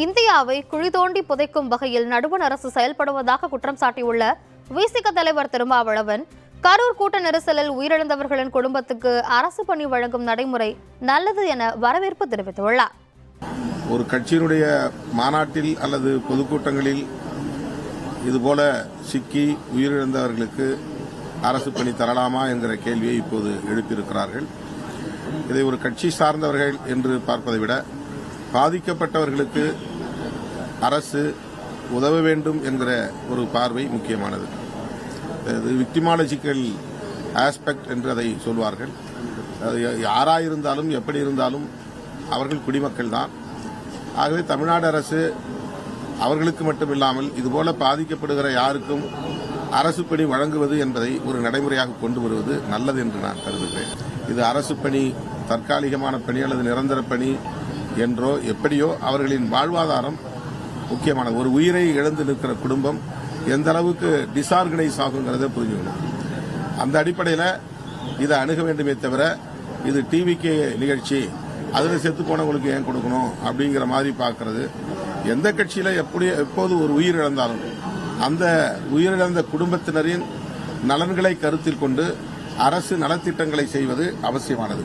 இந்தியாவை குழி தோண்டி புதைக்கும் வகையில் நடுவண் அரசு செயல்படுவதாக குற்றம் சாட்டியுள்ள விசிக தலைவர் திருமாவளவன், கரூர் கூட்ட நெரிசலில் உயிரிழந்தவர்களின் குடும்பத்துக்கு அரசு பணி வழங்கும் நடைமுறை நல்லது என வரவேற்பு தெரிவித்துள்ளார். ஒரு கட்சியினுடைய மாநாட்டில் அல்லது பொதுக்கூட்டங்களில் இதுபோல சிக்கி உயிரிழந்தவர்களுக்கு அரசு பணி தரலாமா என்கிற கேள்வியை இப்போது எழுப்பியிருக்கிறார்கள். இதை ஒரு கட்சி சார்ந்தவர்கள் என்று பார்ப்பதை விட பாதிக்கப்பட்டவர்களுக்கு அரசு உதவ வேண்டும் என்கிற ஒரு பார்வை முக்கியமானது. இது விக்டிமாலஜிக்கல் ஆஸ்பெக்ட் என்று அதை சொல்வார்கள். அது யாராயிருந்தாலும் எப்படி இருந்தாலும் அவர்கள் குடிமக்கள் தான். ஆகவே தமிழ்நாடு அரசு அவர்களுக்கு மட்டுமில்லாமல் இதுபோல பாதிக்கப்படுகிற யாருக்கும் அரசு பணி வழங்குவது என்பதை ஒரு நடைமுறையாக கொண்டு வருவது நல்லது என்று நான் கருதுகிறேன். இது அரசு பணி, தற்காலிகமான பணி அல்லது நிரந்தர பணி என்றோ எப்படியோ அவர்களின் வாழ்வாதாரம் முக்கியமானது. ஒரு உயிரை இழந்து நிற்கிற குடும்பம் எந்த அளவுக்கு டிஸ்ஆர்கனைஸ் ஆகுங்கிறத புரிஞ்சுக்கணும். அந்த அடிப்படையில் இதை அணுக வேண்டுமே தவிர இது டிவிகே நிகழ்ச்சி, அதில் செத்து போனவங்களுக்கு ஏன் கொடுக்கணும் அப்படிங்கிற மாதிரி பார்க்கறது. எந்த கட்சியில எப்போது ஒரு உயிர் இழந்தாலும் அந்த உயிரிழந்த குடும்பத்தினரின் நலன்களை கருத்தில் கொண்டு அரசு நலத்திட்டங்களை செய்வது அவசியமானது.